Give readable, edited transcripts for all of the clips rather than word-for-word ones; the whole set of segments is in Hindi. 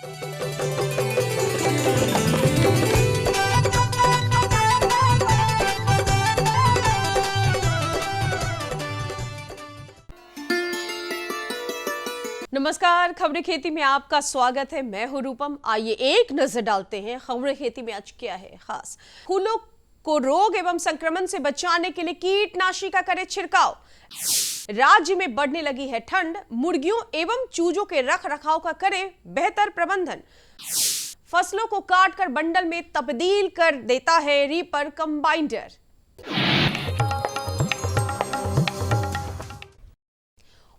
नमस्कार, खबरें खेती में आपका स्वागत है। मैं हूं रूपम। आइए एक नजर डालते हैं खबरें खेती में आज क्या है खास। फूलों को रोग एवं संक्रमण से बचाने के लिए कीटनाशी का करे छिड़काव। राज्य में बढ़ने लगी है ठंड, मुर्गियों एवं चूजों के रख रखाव का करे बेहतर प्रबंधन। फसलों को काटकर बंडल में तब्दील कर देता है रीपर कंबाइनर।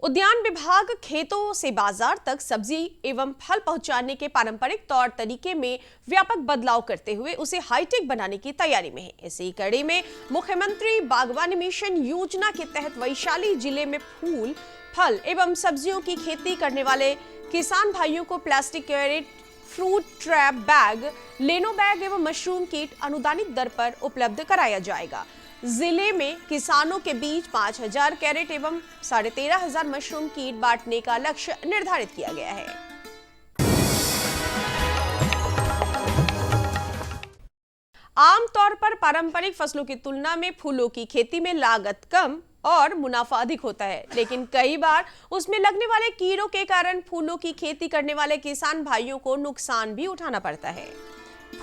उद्यान विभाग खेतों से बाजार तक सब्जी एवं फल पहुंचाने के पारंपरिक तौर तरीके में व्यापक बदलाव करते हुए उसे हाईटेक बनाने की तैयारी में है। इसी कड़ी में मुख्यमंत्री बागवानी मिशन योजना के तहत वैशाली जिले में फूल, फल एवं सब्जियों की खेती करने वाले किसान भाइयों को plastic crate, fruit trap bag, leno bag एवं मशरूम किट अनुदानित दर पर उपलब्ध कराया जाएगा। जिले में किसानों के बीच 5000 कैरेट एवं 13,500 मशरूम किट बांटने का लक्ष्य निर्धारित किया गया है। आमतौर पर पारंपरिक फसलों की तुलना में फूलों की खेती में लागत कम और मुनाफा अधिक होता है, लेकिन कई बार उसमें लगने वाले कीड़ों के कारण फूलों की खेती करने वाले किसान भाइयों को नुकसान भी उठाना पड़ता है।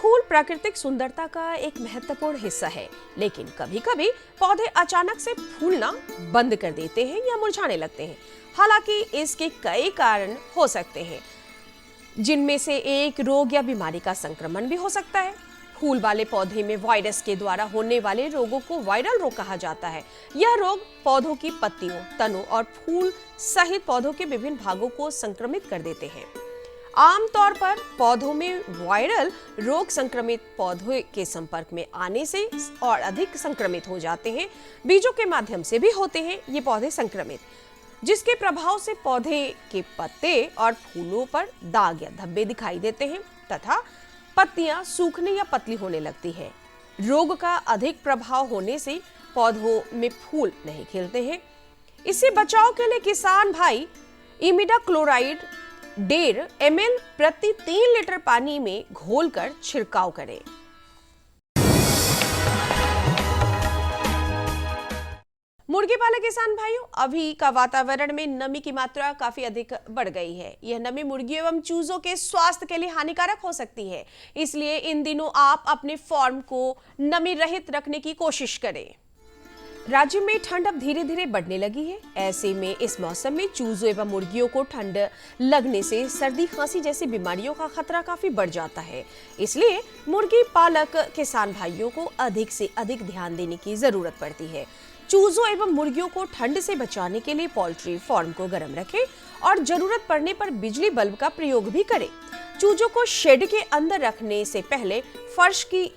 फूल प्राकृतिक सुंदरता का एक महत्वपूर्ण हिस्सा है, लेकिन कभी-कभी पौधे अचानक से फूलना बंद कर देते हैं या मुरझाने लगते हैं। हालांकि इसके कई कारण हो सकते हैं, जिनमें से एक रोग या बीमारी का संक्रमण भी हो सकता है। फूल वाले पौधे में वायरस के द्वारा होने वाले रोगों को वायरल रोग कहा जाता है। यह रोग पौधों की पत्तियों, तनों और फूल सहित पौधों के विभिन्न भागों को संक्रमित कर देते हैं। आमतौर पर पौधों में वायरल रोग संक्रमित पौधों के संपर्क में आने से और अधिक संक्रमित हो जाते हैं। बीजों के माध्यम से भी होते हैं ये पौधे संक्रमित, जिसके प्रभाव से पौधे के पत्ते और फूलों पर दाग या धब्बे दिखाई देते हैं तथा पत्तियां सूखने या पतली होने लगती है। रोग का अधिक प्रभाव होने से पौधों में फूल नहीं खिलते हैं। इससे बचाव के लिए किसान भाई इमिडाक्लोप्रिड 1.5 ml प्रति 3 लीटर पानी में घोलकर छिड़काव करें। मुर्गी पालक किसान भाइयों, अभी का वातावरण में नमी की मात्रा काफी अधिक बढ़ गई है। यह नमी मुर्गियों एवं चूजों के स्वास्थ्य के लिए हानिकारक हो सकती है, इसलिए इन दिनों आप अपने फार्म को नमी रहित रखने की कोशिश करें। राज्य में ठंड अब धीरे धीरे बढ़ने लगी है। ऐसे में इस मौसम में चूजों एवं मुर्गियों को ठंड लगने से सर्दी खांसी जैसी बीमारियों का खतरा काफी बढ़ जाता है। इसलिए मुर्गी पालक किसान भाइयों को अधिक से अधिक ध्यान देने की जरूरत पड़ती है। चूजों एवं मुर्गियों को ठंड से बचाने के लिए पोल्ट्री फार्म को गर्म रखें और जरूरत पड़ने पर बिजली बल्ब का प्रयोग भी करें। चूजों को शेड के अंदर रखने से पहले फर्श की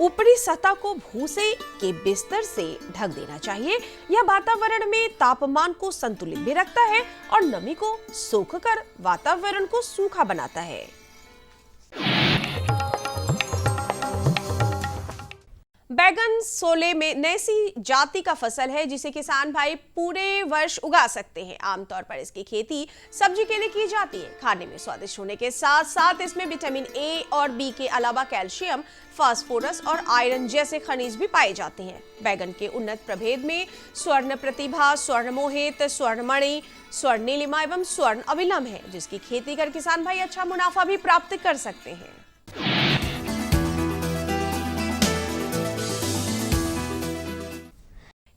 ऊपरी सतह को भूसे के बिस्तर से ढक देना चाहिए। यह वातावरण में तापमान को संतुलित भी रखता है और नमी को सोखकर वातावरण को सूखा बनाता है। बैगन सोले में नैसी जाति का फसल है, जिसे किसान भाई पूरे वर्ष उगा सकते हैं। आमतौर पर इसकी खेती सब्जी के लिए की जाती है। खाने में स्वादिष्ट होने के साथ साथ इसमें विटामिन ए और बी के अलावा कैल्शियम, फास्फोरस और आयरन जैसे खनिज भी पाए जाते हैं। बैगन के उन्नत प्रभेद में स्वर्ण प्रतिभा, स्वर्ण मोहित, स्वर्णमणि, स्वर्ण नीलिमा एवं स्वर्ण अभिलम है, जिसकी खेती कर किसान भाई अच्छा मुनाफा भी प्राप्त कर सकते हैं।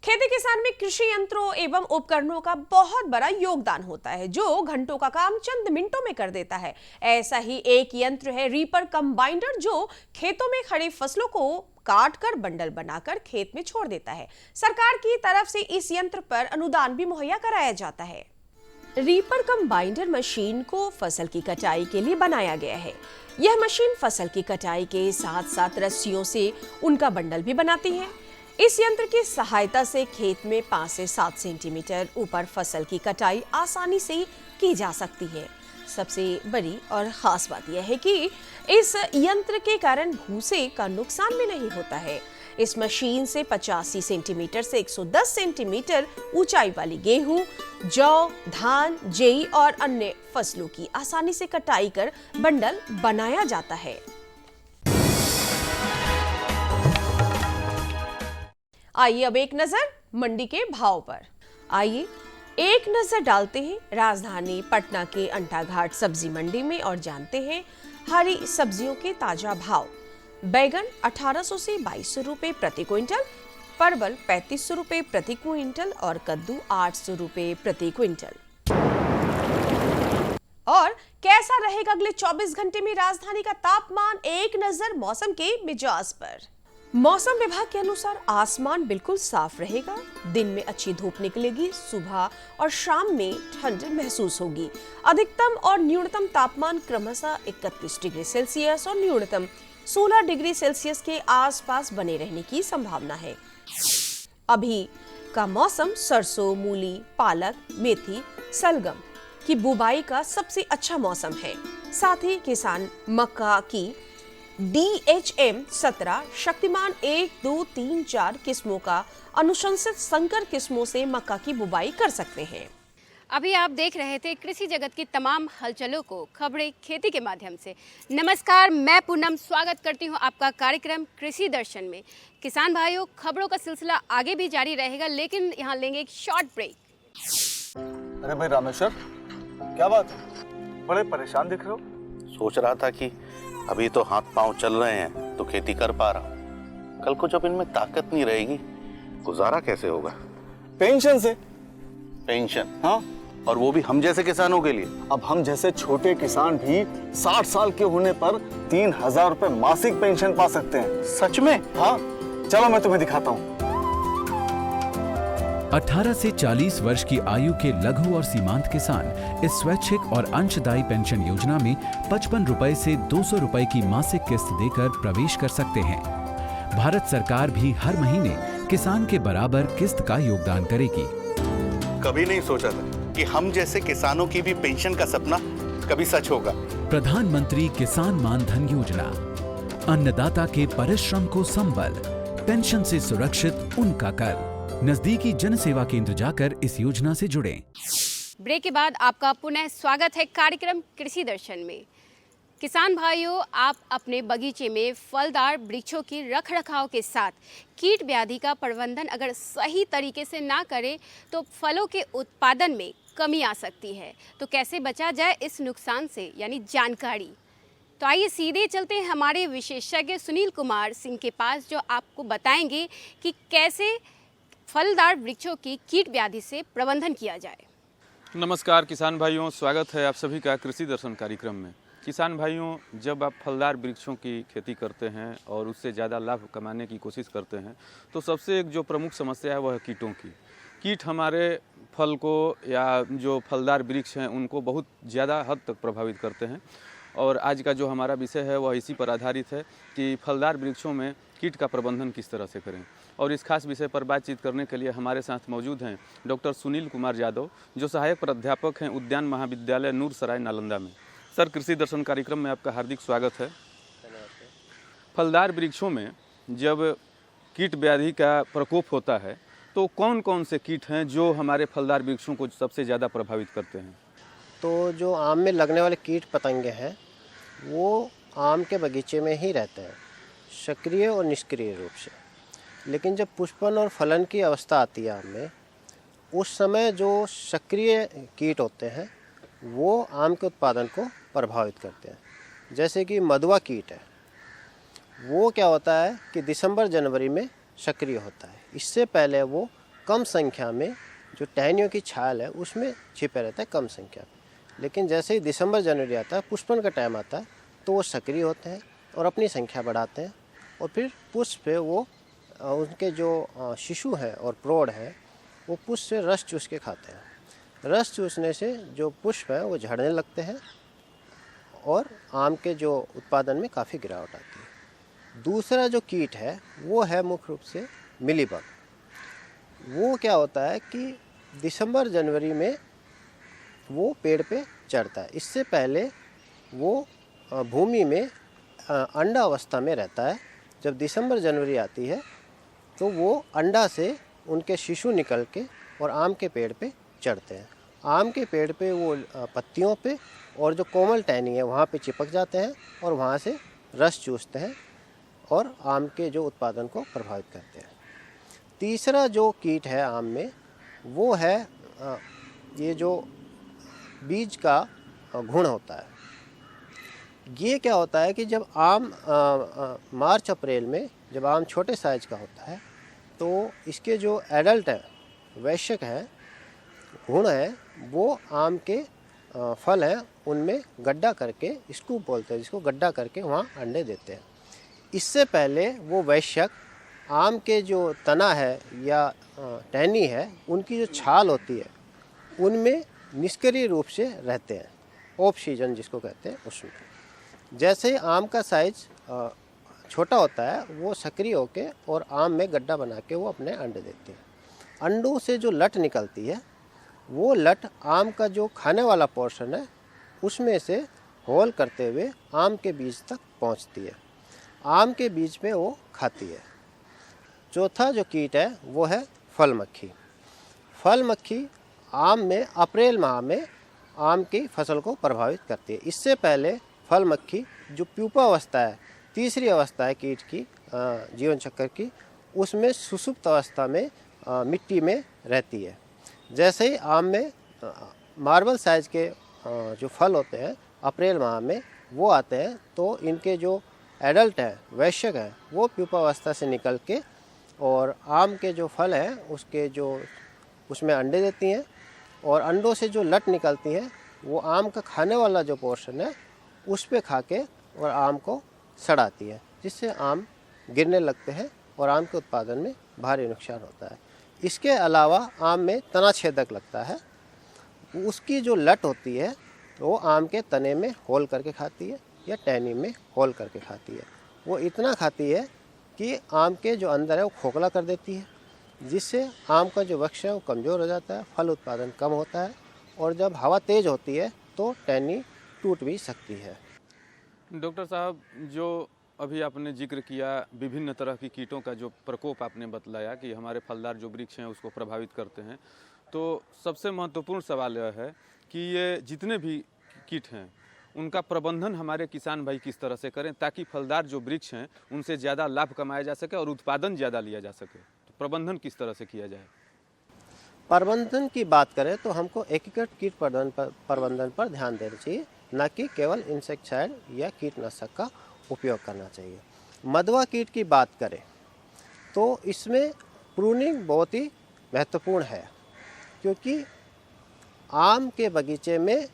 खेती किसान में कृषि यंत्रों एवं उपकरणों का बहुत बड़ा योगदान होता है, जो घंटों का काम चंद मिनटों में कर देता है। ऐसा ही एक यंत्र है रीपर कंबाइनर, जो खेतों में खड़ी फसलों को काट कर बंडल बनाकर खेत में छोड़ देता है। सरकार की तरफ से इस यंत्र पर अनुदान भी मुहैया कराया जाता है। रीपर कंबाइनर मशीन को फसल की कटाई के लिए बनाया गया है। यह मशीन फसल की कटाई के साथ साथ रस्सियों से उनका बंडल भी बनाती है। इस यंत्र की सहायता से खेत में 5 से 7 सेंटीमीटर ऊपर फसल की कटाई आसानी से की जा सकती है। सबसे बड़ी और खास बात यह है कि इस यंत्र के कारण भूसे का नुकसान भी नहीं होता है। इस मशीन से 85 सेंटीमीटर से 110 सेंटीमीटर ऊंचाई वाली गेहूं, जौ, धान, जेई और अन्य फसलों की आसानी से कटाई कर बंडल बनाया जाता है। आइए अब एक नजर मंडी के भाव पर। आइए एक नजर डालते हैं राजधानी पटना के अंटा घाट सब्जी मंडी में और जानते हैं हरी सब्जियों के ताजा भाव। बैगन 1800 से 2200 रुपए प्रति क्विंटल, परवल 3500 रुपए प्रति क्विंटल और कद्दू 800 रुपए प्रति क्विंटल। और कैसा रहेगा अगले 24 घंटे में राजधानी का तापमान, एक नजर मौसम के मिजाज पर। मौसम विभाग के अनुसार आसमान बिल्कुल साफ रहेगा, दिन में अच्छी धूप निकलेगी, सुबह और शाम में ठंड महसूस होगी। अधिकतम और न्यूनतम तापमान क्रमशः 31 डिग्री सेल्सियस और न्यूनतम 16 डिग्री सेल्सियस के आसपास बने रहने की संभावना है। अभी का मौसम सरसों, मूली, पालक, मेथी, सलगम की बुवाई का सबसे अच्छा मौसम है। साथ ही किसान मक्का की DHM 17, शक्तिमान 1, 2, 3, 4 किस्मों का अनुशंसित संकर किस्मों से मक्का की बुवाई कर सकते हैं। अभी आप देख रहे थे कृषि जगत की तमाम हलचलों को खबरें खेती के माध्यम से। नमस्कार, मैं पूनम स्वागत करती हूं आपका कार्यक्रम कृषि दर्शन में। किसान भाइयों, खबरों का सिलसिला आगे भी जारी रहेगा, लेकिन यहाँ लेंगे एक शॉर्ट ब्रेक। अरे भाई रामेश्वर, क्या बात है, बड़े परेशान दिख रहे हो? सोच रहा था कि अभी तो हाथ पांव चल रहे हैं तो खेती कर पा रहा हूँ, कल को जब इनमें ताकत नहीं रहेगी गुजारा कैसे होगा? पेंशन से। पेंशन? हाँ, और वो भी हम जैसे किसानों के लिए। अब हम जैसे छोटे किसान भी 60 साल के होने पर 3000 रुपए मासिक पेंशन पा सकते हैं। सच में? हाँ, चलो मैं तुम्हें दिखाता हूँ। 18 से 40 वर्ष की आयु के लघु और सीमांत किसान इस स्वैच्छिक और अंशदायी पेंशन योजना में 55 रुपए से 200 रुपए की मासिक किस्त देकर प्रवेश कर सकते हैं। भारत सरकार भी हर महीने किसान के बराबर किस्त का योगदान करेगी। कभी नहीं सोचा था कि हम जैसे किसानों की भी पेंशन का सपना कभी सच होगा। प्रधानमंत्री किसान मान धन योजना, अन्नदाता के परिश्रम को संबल, पेंशन से सुरक्षित उनका कर। नजदीकी जन सेवा केंद्र जाकर इस योजना से जुड़ें। ब्रेक के बाद आपका पुनः स्वागत है कार्यक्रम कृषि दर्शन में। किसान भाइयों, आप अपने बगीचे में फलदार वृक्षों की रखरखाव के साथ कीट व्याधि का प्रबंधन अगर सही तरीके से ना करें तो फलों के उत्पादन में कमी आ सकती है। तो कैसे बचा जाए इस नुकसान से, यानी जानकारी। तो आइए सीधे चलते हैं हमारे विशेषज्ञ सुनील कुमार सिंह के पास, जो आपको बताएंगे कि कैसे फलदार वृक्षों की कीट व्याधि से प्रबंधन किया जाए। नमस्कार किसान भाइयों, स्वागत है आप सभी का कृषि दर्शन कार्यक्रम में। किसान भाइयों, जब आप फलदार वृक्षों की खेती करते हैं और उससे ज़्यादा लाभ कमाने की कोशिश करते हैं तो सबसे एक जो प्रमुख समस्या है वह है कीटों की। कीट हमारे फल को या जो फलदार वृक्ष हैं उनको बहुत ज़्यादा हद तक प्रभावित करते हैं। और आज का जो हमारा विषय है वह इसी पर आधारित है कि फलदार वृक्षों में कीट का प्रबंधन किस तरह से करें। और इस खास विषय पर बातचीत करने के लिए हमारे साथ मौजूद हैं डॉक्टर सुनील कुमार यादव, जो सहायक प्राध्यापक हैं उद्यान महाविद्यालय नूरसराय नालंदा में। सर, कृषि दर्शन कार्यक्रम में आपका हार्दिक स्वागत है। फलदार वृक्षों में जब कीट व्याधि का प्रकोप होता है तो कौन कौन से कीट हैं जो हमारे फलदार वृक्षों को सबसे ज़्यादा प्रभावित करते हैं? तो जो आम में लगने वाले कीट पतंगे हैं वो आम के बगीचे में ही रहते हैं, सक्रिय और निष्क्रिय रूप से। लेकिन जब पुष्पन और फलन की अवस्था आती है आम में, उस समय जो सक्रिय कीट होते हैं वो आम के उत्पादन को प्रभावित करते हैं। जैसे कि मधुआ कीट है, वो क्या होता है कि दिसंबर जनवरी में सक्रिय होता है। इससे पहले वो कम संख्या में, जो टहनियों की छाल है उसमें छिपे रहता है कम संख्या में। लेकिन जैसे ही दिसंबर जनवरी आता है, पुष्पन का टाइम आता है, तो वो सक्रिय होते हैं और अपनी संख्या बढ़ाते हैं। और फिर पुष्प पे वो उनके जो शिशु है और प्रौढ़ है वो पुष्प से रस चूस के खाते हैं। रस चूसने से जो पुष्प है वो झड़ने लगते हैं और आम के जो उत्पादन में काफ़ी गिरावट आती है। दूसरा जो कीट है वो है मुख्य रूप से मिलीबग। वो क्या होता है कि दिसंबर जनवरी में वो पेड़ पे चढ़ता है। इससे पहले वो भूमि में अंडा अवस्था में रहता है। जब दिसंबर जनवरी आती है तो वो अंडा से उनके शिशु निकल के और आम के पेड़ पे चढ़ते हैं। आम के पेड़ पे वो पत्तियों पे और जो कोमल टहनी है वहाँ पे चिपक जाते हैं और वहाँ से रस चूसते हैं और आम के जो उत्पादन को प्रभावित करते हैं। तीसरा जो कीट है आम में वो है ये जो बीज का घुण होता है। ये क्या होता है कि जब आम मार्च अप्रैल में जब आम छोटे साइज का होता है तो इसके जो एडल्ट है वयस्क है घुण है वो आम के फल हैं उनमें गड्ढा करके स्कूप बोलते हैं जिसको गड्ढा करके वहाँ अंडे देते हैं। इससे पहले वो वयस्क आम के जो तना है या टहनी है उनकी जो छाल होती है उनमें निष्क्रिय रूप से रहते हैं, ऑफ सीजन जिसको कहते हैं उसमें। जैसे ही आम का साइज छोटा होता है वो सक्रिय होके और आम में गड्ढा बना के वो अपने अंडे देते हैं। अंडों से जो लट निकलती है वो लट आम का जो खाने वाला पोर्शन है उसमें से होल करते हुए आम के बीज तक पहुंचती है। आम के बीज में वो खाती है। चौथा जो कीट है वो है फल मक्खी। फल मक्खी आम में अप्रैल माह में आम की फसल को प्रभावित करती है। इससे पहले फल मक्खी जो प्यूपा अवस्था है, तीसरी अवस्था है कीट की जीवन चक्र की, उसमें सुसुप्त अवस्था में मिट्टी में रहती है। जैसे ही आम में मार्बल साइज के जो फल होते हैं अप्रैल माह में वो आते हैं तो इनके जो एडल्ट है वयस्क है वो प्यूपा अवस्था से निकल के और आम के जो फल हैं उसके जो उसमें अंडे देती हैं और अंडों से जो लट निकलती हैं वो आम का खाने वाला जो पोर्शन है उस पे खा के और आम को सड़ाती है जिससे आम गिरने लगते हैं और आम के उत्पादन में भारी नुकसान होता है। इसके अलावा आम में तना छेदक लगता है, उसकी जो लट होती है वो आम के तने में होल करके खाती है या टहनी में होल करके खाती है। वो इतना खाती है कि आम के जो अंदर है वो खोखला कर देती है जिससे आम का जो वृक्ष है वो कमज़ोर हो जाता है, फल उत्पादन कम होता है और जब हवा तेज़ होती है तो टहनी टूट भी सकती है। डॉक्टर साहब, जो अभी आपने जिक्र किया विभिन्न तरह की कीटों का जो प्रकोप आपने बतलाया कि हमारे फलदार जो वृक्ष हैं उसको प्रभावित करते हैं, तो सबसे महत्वपूर्ण सवाल यह है कि ये जितने भी कीट हैं उनका प्रबंधन हमारे किसान भाई किस तरह से करें ताकि फलदार जो वृक्ष हैं उनसे ज़्यादा लाभ कमाया जा सके और उत्पादन ज़्यादा लिया जा सके। तो प्रबंधन किस तरह से किया जाए? प्रबंधन की बात करें तो हमको एकीकृत कीट प्रबंधन पर ध्यान देना चाहिए, न कि केवल इंसेक्टिसाइड या कीटनाशक का उपयोग करना चाहिए। मधुआ कीट की बात करें तो इसमें प्रूनिंग बहुत ही महत्वपूर्ण है क्योंकि आम के बगीचे में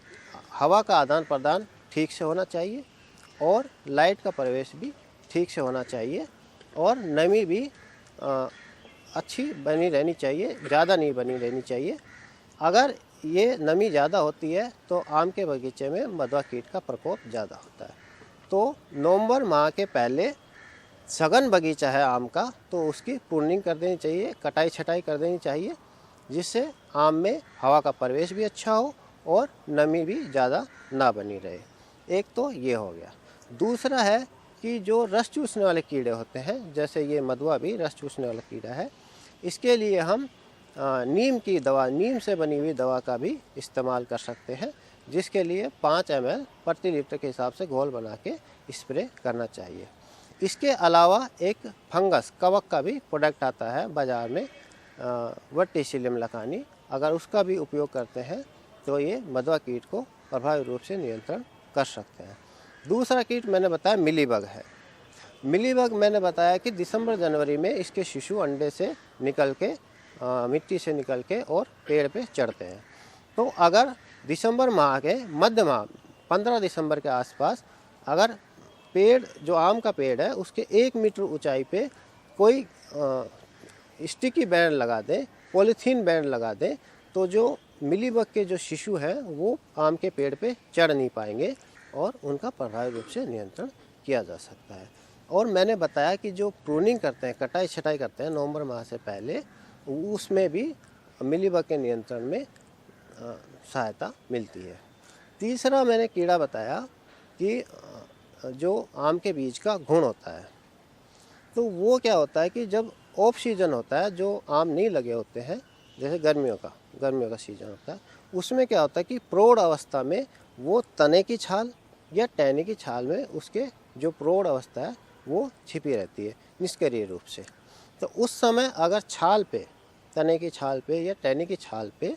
हवा का आदान प्रदान ठीक से होना चाहिए और लाइट का प्रवेश भी ठीक से होना चाहिए और नमी भी अच्छी बनी रहनी चाहिए, ज़्यादा नहीं बनी रहनी चाहिए। अगर ये नमी ज़्यादा होती है तो आम के बगीचे में मधुआ कीट का प्रकोप ज़्यादा होता है। तो नवंबर माह के पहले सघन बगीचा है आम का तो उसकी प्रूनिंग कर देनी चाहिए, कटाई छटाई कर देनी चाहिए जिससे आम में हवा का प्रवेश भी अच्छा हो और नमी भी ज़्यादा ना बनी रहे। एक तो ये हो गया। दूसरा है कि जो रस चूसने वाले कीड़े होते हैं, जैसे ये मधुआ भी रस चूसने वाला कीड़ा है, इसके लिए हम नीम की दवा, नीम से बनी हुई दवा का भी इस्तेमाल कर सकते हैं जिसके लिए 5 ml प्रति लीटर के हिसाब से घोल बना के स्प्रे करना चाहिए। इसके अलावा एक फंगस कवक का भी प्रोडक्ट आता है बाज़ार में, वर्टिसिलियम लकानी, अगर उसका भी उपयोग करते हैं तो ये मधुआ कीट को प्रभावी रूप से नियंत्रण कर सकते हैं। दूसरा कीट मैंने बताया मिलीबग है। मिलीबग मैंने बताया कि दिसंबर जनवरी में इसके शिशु अंडे से निकल के मिट्टी से निकल के और पेड़ पे चढ़ते हैं। तो अगर दिसंबर माह के मध्य माह 15 दिसंबर के आसपास अगर पेड़ जो आम का पेड़ है उसके 1 मीटर ऊंचाई पे कोई स्टिकी बैंड लगा दें, पॉलीथीन बैंड लगा दें तो जो मिलीबग के जो शिशु हैं वो आम के पेड़ पे चढ़ नहीं पाएंगे और उनका प्रभावी रूप से नियंत्रण किया जा सकता है। और मैंने बताया कि जो प्रूनिंग करते हैं, कटाई छटाई करते हैं नवंबर माह से पहले, उसमें भी मिलीबग के नियंत्रण में सहायता मिलती है। तीसरा मैंने कीड़ा बताया कि जो आम के बीज का घुण होता है, तो वो क्या होता है कि जब ऑफ सीजन होता है, जो आम नहीं लगे होते हैं, जैसे गर्मियों का सीजन होता है, उसमें क्या होता है कि प्रौढ़ अवस्था में वो तने की छाल या टहनी की छाल में उसके जो प्रौढ़ अवस्था है वो छिपी रहती है निष्क्रिय रूप से। तो उस समय अगर छाल पे, तने की छाल पे या टहनी की छाल पे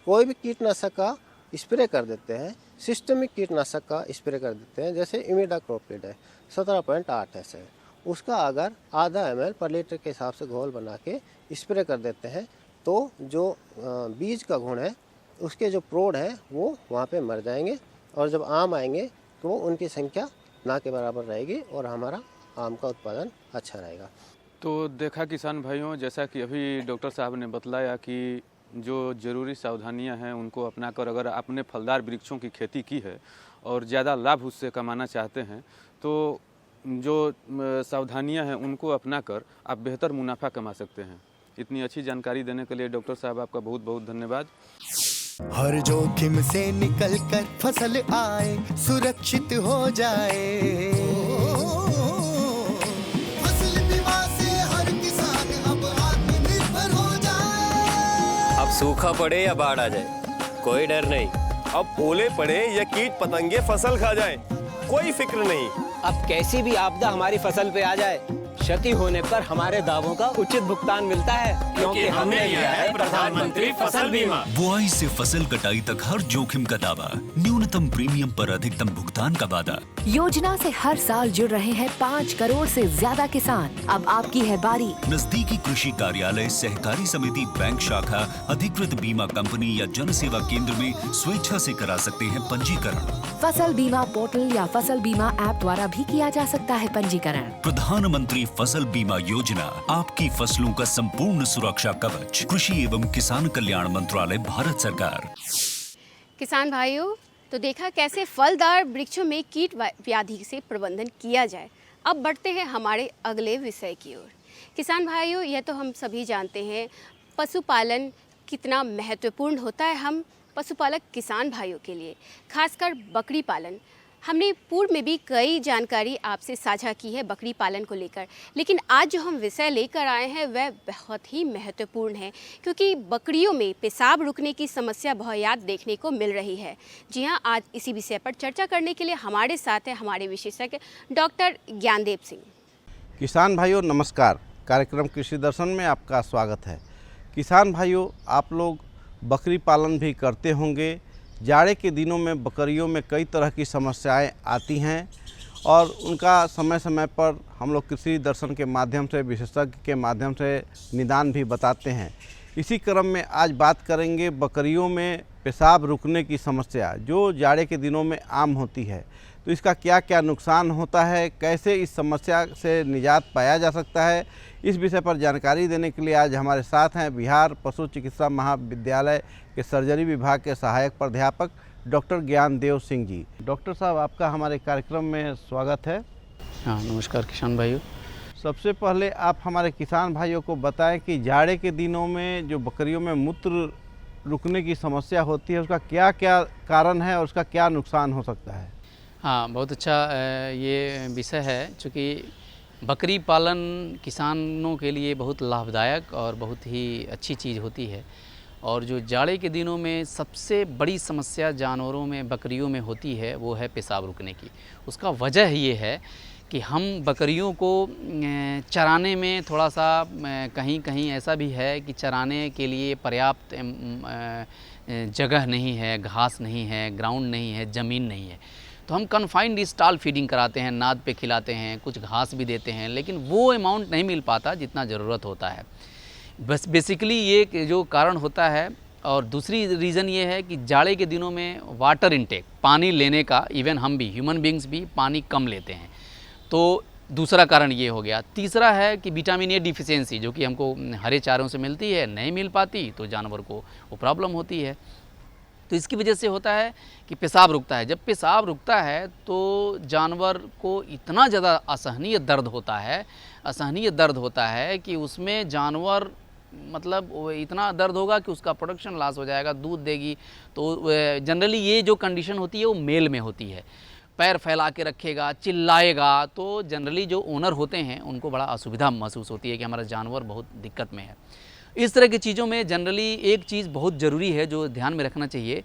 कोई भी कीटनाशक का स्प्रे कर देते हैं, सिस्टमिक कीटनाशक का स्प्रे कर देते हैं, जैसे इमिडाक्लोप्रिड है 17.8 है, उसका अगर आधा ml पर लीटर के हिसाब से घोल बना के स्प्रे कर देते हैं, तो जो बीज का गुण है उसके जो प्रौढ़ है वो वहाँ पे मर जाएंगे, और जब आम आएंगे तो उनकी संख्या ना के बराबर रहेगी और हमारा आम का उत्पादन अच्छा रहेगा। तो देखा किसान भाइयों, जैसा कि अभी डॉक्टर साहब ने बतलाया कि जो ज़रूरी सावधानियां हैं उनको अपनाकर अगर आपने फलदार वृक्षों की खेती की है और ज़्यादा लाभ उससे कमाना चाहते हैं, तो जो सावधानियां हैं उनको अपनाकर आप बेहतर मुनाफा कमा सकते हैं। इतनी अच्छी जानकारी देने के लिए डॉक्टर साहब आपका बहुत बहुत धन्यवाद। हर जोखिम से निकल कर फसल आए, सुरक्षित हो जाए, फसल बीमा से हर किसान अब आत्मनिर्भर हो जाए। अब सूखा पड़े या बाढ़ आ जाए, कोई डर नहीं। अब ओले पड़े या कीट पतंगे फसल खा जाए, कोई फिक्र नहीं। अब कैसी भी आपदा हमारी फसल पे आ जाए, क्षति होने पर हमारे दावों का उचित भुगतान मिलता है, क्योंकि हमने लिया है प्रधानमंत्री फसल बीमा। बुआई से फसल कटाई तक हर जोखिम का दावा, न्यूनतम प्रीमियम पर अधिकतम भुगतान का वादा। योजना से हर साल जुड़ रहे हैं 5 करोड़ से ज्यादा किसान। अब आपकी है बारी। नजदीकी कृषि कार्यालय, सहकारी समिति, बैंक शाखा, अधिकृत बीमा कंपनी या जन सेवा केंद्र में स्वेच्छा से करा सकते हैं पंजीकरण। फसल बीमा पोर्टल या फसल बीमा ऐप द्वारा भी किया जा सकता है पंजीकरण। प्रधानमंत्री फसल बीमा योजना, आपकी फसलों का संपूर्ण सुरक्षा कवच। कृषि एवं किसान कल्याण मंत्रालय, भारत सरकार। किसान भाइयों, तो देखा कैसे फलदार वृक्षों में कीट व्याधि से प्रबंधन किया जाए। अब बढ़ते हैं हमारे अगले विषय की ओर। किसान भाइयों, यह तो हम सभी जानते हैं पशुपालन कितना महत्वपूर्ण होता है हम पशुपालक किसान भाइयों के लिए, खासकर बकरी पालन। हमने पूर्व में भी कई जानकारी आपसे साझा की है बकरी पालन को लेकर, लेकिन आज जो हम विषय लेकर आए हैं वह बहुत ही महत्वपूर्ण है, क्योंकि बकरियों में पेशाब रुकने की समस्या बहुतायत देखने को मिल रही है। जी हाँ, आज इसी विषय पर चर्चा करने के लिए हमारे साथ हैं हमारे विशेषज्ञ डॉक्टर ज्ञानदेव सिंह। किसान भाइयों नमस्कार, कार्यक्रम कृषि दर्शन में आपका स्वागत है। किसान भाइयों, आप लोग बकरी पालन भी करते होंगे। जाड़े के दिनों में बकरियों में कई तरह की समस्याएं आती हैं और उनका समय समय पर हम लोग कृषि दर्शन के माध्यम से, विशेषज्ञ के माध्यम से निदान भी बताते हैं। इसी क्रम में आज बात करेंगे बकरियों में पेशाब रुकने की समस्या, जो जाड़े के दिनों में आम होती है। तो इसका क्या क्या नुकसान होता है, कैसे इस समस्या से निजात पाया जा सकता है, इस विषय पर जानकारी देने के लिए आज हमारे साथ हैं बिहार पशु चिकित्सा महाविद्यालय के सर्जरी विभाग के सहायक प्राध्यापक डॉक्टर ज्ञानदेव सिंह जी। डॉक्टर साहब, आपका हमारे कार्यक्रम में स्वागत है। हाँ, नमस्कार किसान भाइयों। सबसे पहले आप हमारे किसान भाइयों को बताएं कि जाड़े के दिनों में जो बकरियों में मूत्र रुकने की समस्या होती है, उसका क्या क्या कारण है और उसका क्या नुकसान हो सकता है। हाँ, बहुत अच्छा ये विषय है, चूँकि बकरी पालन किसानों के लिए बहुत लाभदायक और बहुत ही अच्छी चीज़ होती है। और जो जाड़े के दिनों में सबसे बड़ी समस्या जानवरों में, बकरियों में होती है, वो है पेशाब रुकने की। उसका वजह ये है कि हम बकरियों को चराने में थोड़ा सा कहीं कहीं ऐसा भी है कि चराने के लिए पर्याप्त जगह नहीं है, घास नहीं है, ग्राउंड नहीं है, ज़मीन नहीं है, तो हम कन्फाइंड स्टॉल फीडिंग कराते हैं, नाद पे खिलाते हैं, कुछ घास भी देते हैं, लेकिन वो अमाउंट नहीं मिल पाता जितना ज़रूरत होता है। बस बेसिकली ये जो कारण होता है। और दूसरी रीज़न ये है कि जाड़े के दिनों में वाटर इनटेक, पानी लेने का, इवन हम भी, ह्यूमन बींग्स भी पानी कम लेते हैं, तो दूसरा कारण ये हो गया। तीसरा है कि विटामिन ए डिफिशियंसी, जो कि हमको हरे चारों से मिलती है, नहीं मिल पाती तो जानवर को वो प्रॉब्लम होती है। तो इसकी वजह से होता है कि पेशाब रुकता है। जब पेशाब रुकता है तो जानवर को इतना ज़्यादा असहनीय दर्द होता है कि उसमें जानवर, मतलब इतना दर्द होगा कि उसका प्रोडक्शन लॉस हो जाएगा, दूध देगी। तो जनरली ये जो कंडीशन होती है वो मेल में होती है। पैर फैला के रखेगा, चिल्लाएगा, तो जनरली जो ओनर होते हैं उनको बड़ा असुविधा महसूस होती है कि हमारा जानवर बहुत दिक्कत में है। इस तरह की चीज़ों में जनरली एक चीज़ बहुत ज़रूरी है जो ध्यान में रखना चाहिए।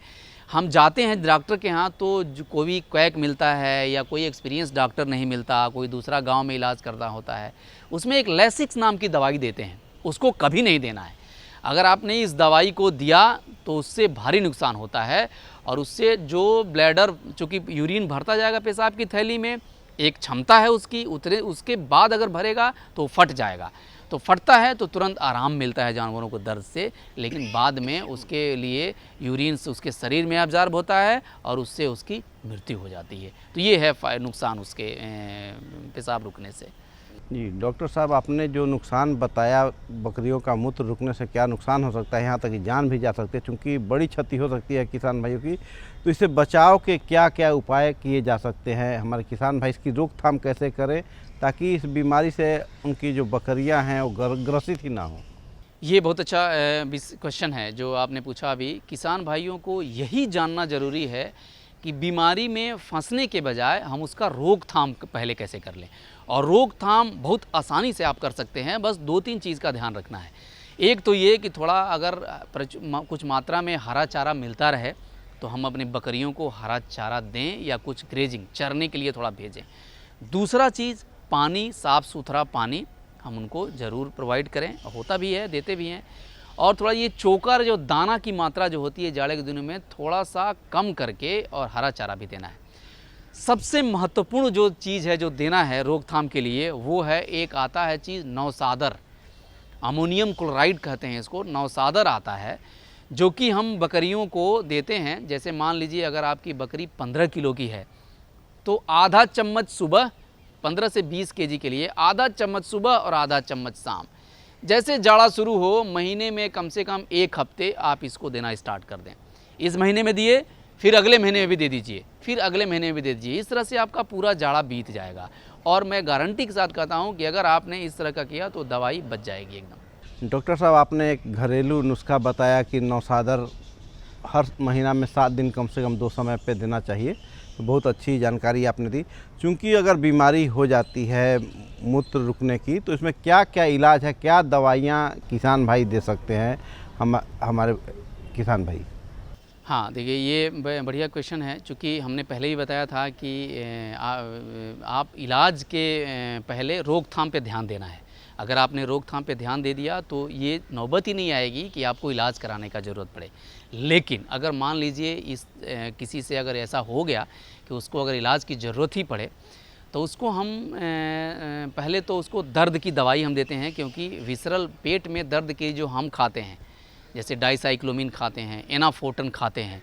हम जाते हैं डॉक्टर के यहाँ तो कोई भी क्वैक मिलता है या कोई एक्सपीरियंस डॉक्टर नहीं मिलता, कोई दूसरा गांव में इलाज करना होता है, उसमें एक लेसिक्स नाम की दवाई देते हैं, उसको कभी नहीं देना है। अगर आपने इस दवाई को दिया तो उससे भारी नुकसान होता है और उससे जो ब्लैडर, चूँकि यूरिन भरता जाएगा पेशाब की थैली में, एक क्षमता है उसकी, उतरे उसके बाद अगर भरेगा तो फट जाएगा। तो फटता है तो तुरंत आराम मिलता है जानवरों को दर्द से, लेकिन बाद में उसके लिए यूरिन से उसके शरीर में एब्जॉर्ब होता है और उससे उसकी मृत्यु हो जाती है। तो ये है नुकसान उसके पेशाब रुकने से। जी डॉक्टर साहब, आपने जो नुकसान बताया बकरियों का मूत्र रुकने से क्या नुकसान हो सकता है, यहाँ तक कि जान भी जा सकती है, क्योंकि बड़ी क्षति हो सकती है किसान भाइयों की। तो इससे बचाव के क्या क्या उपाय किए जा सकते हैं, हमारे किसान भाई इसकी रोकथाम कैसे करें ताकि इस बीमारी से उनकी जो बकरियां हैं वो ग्रसित ही ना हो? ये बहुत अच्छा क्वेश्चन है जो आपने पूछा अभी। किसान भाइयों को यही जानना ज़रूरी है कि बीमारी में फंसने के बजाय हम उसका रोकथाम पहले कैसे कर लें। और रोकथाम बहुत आसानी से आप कर सकते हैं, बस 2-3 चीज़ का ध्यान रखना है। एक तो ये कि थोड़ा अगर कुछ मात्रा में हरा चारा मिलता रहे तो हम अपनी बकरियों को हरा चारा दें या कुछ ग्रेजिंग चरने के लिए थोड़ा भेजें। दूसरा चीज़, पानी, साफ़ सुथरा पानी हम उनको ज़रूर प्रोवाइड करें, होता भी है, देते भी हैं। और थोड़ा ये चोकर जो दाना की मात्रा जो होती है जाड़े के दिनों में थोड़ा सा कम करके और हरा चारा भी देना है। सबसे महत्वपूर्ण जो चीज़ है जो देना है रोकथाम के लिए वो है, एक आता है चीज़ नौसादर, अमोनियम क्लोराइड कहते हैं इसको, नौसादर आता है जो कि हम बकरियों को देते हैं। जैसे मान लीजिए अगर आपकी बकरी 15 किलो की है तो आधा चम्मच सुबह, 15 से 20 केजी के लिए आधा चम्मच सुबह और आधा चम्मच शाम। जैसे जाड़ा शुरू हो महीने में कम से कम 1 हफ्ते आप इसको देना स्टार्ट कर दें। इस महीने में दिए, फिर अगले महीने में भी दे दीजिए, फिर अगले महीने में भी दे दीजिए। इस तरह से आपका पूरा जाड़ा बीत जाएगा। और मैं गारंटी के साथ कहता हूँ कि अगर आपने इस तरह का किया तो दवाई बच जाएगी एकदम। डॉक्टर साहब, आपने एक घरेलू नुस्खा बताया कि नौसादर हर महीना में 7 दिन कम से कम 2 समय पे देना चाहिए, तो बहुत अच्छी जानकारी आपने दी। क्योंकि अगर बीमारी हो जाती है मूत्र रुकने की तो इसमें क्या क्या इलाज है, क्या दवाइयाँ किसान भाई दे सकते हैं हमारे किसान भाई? हाँ देखिए, ये बढ़िया क्वेश्चन है। चूँकि हमने पहले ही बताया था कि आप इलाज के पहले रोकथाम पे ध्यान देना है। अगर आपने रोकथाम पे ध्यान दे दिया तो ये नौबत ही नहीं आएगी कि आपको इलाज कराने का ज़रूरत पड़े। लेकिन अगर मान लीजिए किसी से अगर ऐसा हो गया कि उसको अगर इलाज की ज़रूरत ही पड़े तो उसको हम पहले तो उसको दर्द की दवाई हम देते हैं, क्योंकि विसरल पेट में दर्द की जो हम खाते हैं जैसे डाइसाइक्लोमिन खाते हैं, एनाफोर्टन खाते हैं,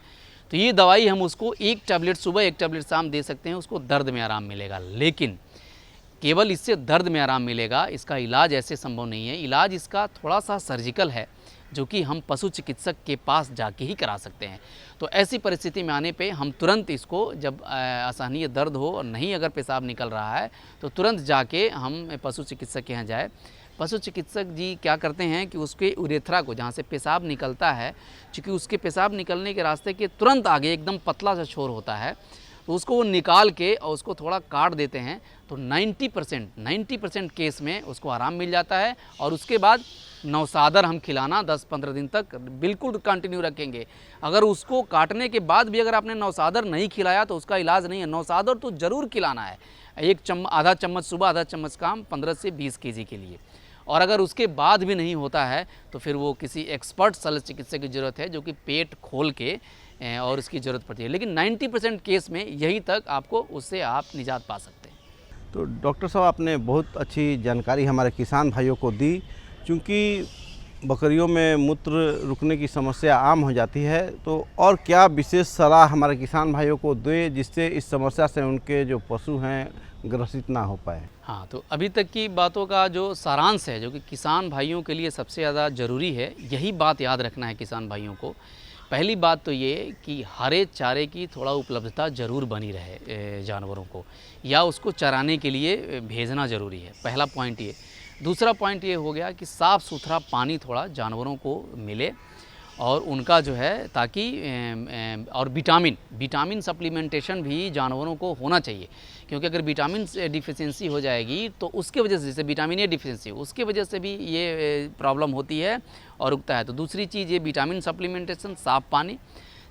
तो ये दवाई हम उसको 1 टैबलेट सुबह 1 टैबलेट शाम दे सकते हैं, उसको दर्द में आराम मिलेगा। लेकिन केवल इससे दर्द में आराम मिलेगा, इसका इलाज ऐसे संभव नहीं है। इलाज इसका थोड़ा सा सर्जिकल है जो कि हम पशु चिकित्सक के पास जाके ही करा सकते हैं। तो ऐसी परिस्थिति में आने पे हम तुरंत इसको, जब असहनीय दर्द हो और नहीं अगर पेशाब निकल रहा है तो तुरंत जाके हम पशु चिकित्सक के यहाँ जाए। पशु चिकित्सक जी क्या करते हैं कि उसके उरेथ्रा को, जहाँ से पेशाब निकलता है, चूँकि उसके पेशाब निकलने के रास्ते के तुरंत आगे एकदम पतला सा छोर होता है, तो उसको वो निकाल के और उसको थोड़ा काट देते हैं तो 90% केस में उसको आराम मिल जाता है। और उसके बाद नौसादर हम खिलाना 10-15 दिन तक बिल्कुल कंटिन्यू रखेंगे। अगर उसको काटने के बाद भी अगर आपने नौसादर नहीं खिलाया तो उसका इलाज नहीं है। नौसादर तो ज़रूर खिलाना है, आधा चम्मच सुबह आधा चम्मच शाम 15 से 20 केजी के लिए। और अगर उसके बाद भी नहीं होता है तो फिर वो किसी एक्सपर्ट शल्य चिकित्सक की ज़रूरत है जो कि पेट खोल के और उसकी ज़रूरत पड़ती है। लेकिन 90% केस में यहीं तक आपको उससे आप निजात पा सकते हैं। तो डॉक्टर साहब, आपने बहुत अच्छी जानकारी हमारे किसान भाइयों को दी। चूँकि बकरियों में मूत्र रुकने की समस्या आम हो जाती है, तो और क्या विशेष सलाह हमारे किसान भाइयों को दें जिससे इस समस्या से उनके जो पशु हैं ग्रसित ना हो पाए? हाँ, तो अभी तक की बातों का जो सारांश है, जो कि किसान भाइयों के लिए सबसे ज़्यादा ज़रूरी है, यही बात याद रखना है किसान भाइयों को। पहली बात तो ये कि हरे चारे की थोड़ा उपलब्धता ज़रूर बनी रहे जानवरों को, या उसको चराने के लिए भेजना ज़रूरी है, पहला पॉइंट ये। दूसरा पॉइंट ये हो गया कि साफ़ सुथरा पानी थोड़ा जानवरों को मिले। और उनका जो है ताकि और विटामिन सप्लीमेंटेशन भी जानवरों को होना चाहिए, क्योंकि अगर विटामिन डिफिशियंसी हो जाएगी तो उसके वजह से, जैसे विटामिन ए डिफिशियंसी, उसके वजह से भी ये प्रॉब्लम होती है और रुकता है। तो दूसरी चीज़ ये विटामिन सप्लीमेंटेशन, साफ़ पानी।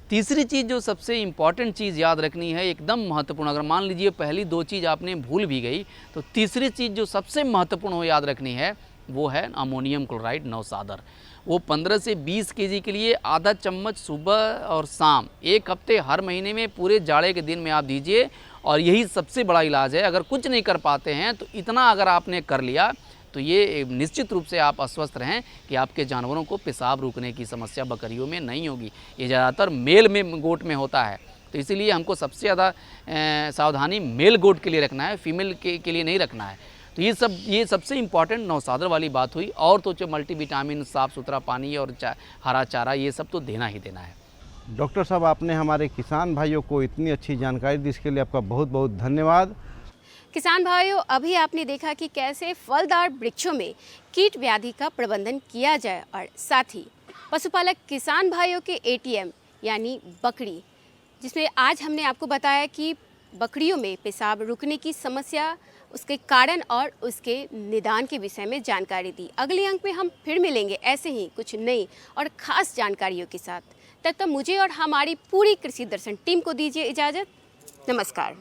तीसरी चीज़ जो सबसे इम्पॉर्टेंट चीज़ याद रखनी है, एकदम महत्वपूर्ण, अगर मान लीजिए पहली 2 चीज़ आपने भूल भी गई तो तीसरी चीज़ जो सबसे महत्वपूर्ण हो याद रखनी है वो है अमोनियम क्लोराइड नौसादर। वो 15 से 20 केजी के लिए आधा चम्मच सुबह और शाम 1 हफ्ते हर महीने में पूरे जाड़े के दिन में आप दीजिए, और यही सबसे बड़ा इलाज है। अगर कुछ नहीं कर पाते हैं तो इतना अगर आपने कर लिया तो ये निश्चित रूप से आप आश्वस्त रहें कि आपके जानवरों को पेशाब रुकने की समस्या बकरियों में नहीं होगी। ये ज़्यादातर मेल में गोट में होता है, तो इसीलिए हमको सबसे ज़्यादा सावधानी मेल गोट के लिए रखना है, फीमेल के लिए नहीं रखना है। तो ये सबसे इम्पॉर्टेंट नौसादर वाली बात हुई। और तो जो मल्टीविटामिन, साफ़ सुथरा पानी और हरा चारा, ये सब तो देना ही देना है। डॉक्टर साहब, आपने हमारे किसान भाइयों को इतनी अच्छी जानकारी दी, इसके लिए आपका बहुत बहुत धन्यवाद। किसान भाइयों, अभी आपने देखा कि कैसे फलदार वृक्षों में कीट व्याधि का प्रबंधन किया जाए, और साथ ही पशुपालक किसान भाइयों के ATM यानी बकरी, जिसमें आज हमने आपको बताया कि बकरियों में पेशाब रुकने की समस्या, उसके कारण और उसके निदान के विषय में जानकारी दी। अगले अंक में हम फिर मिलेंगे ऐसे ही कुछ नई और ख़ास जानकारियों के साथ। तब तक मुझे और हमारी पूरी कृषि दर्शन टीम को दीजिए इजाज़त। नमस्कार।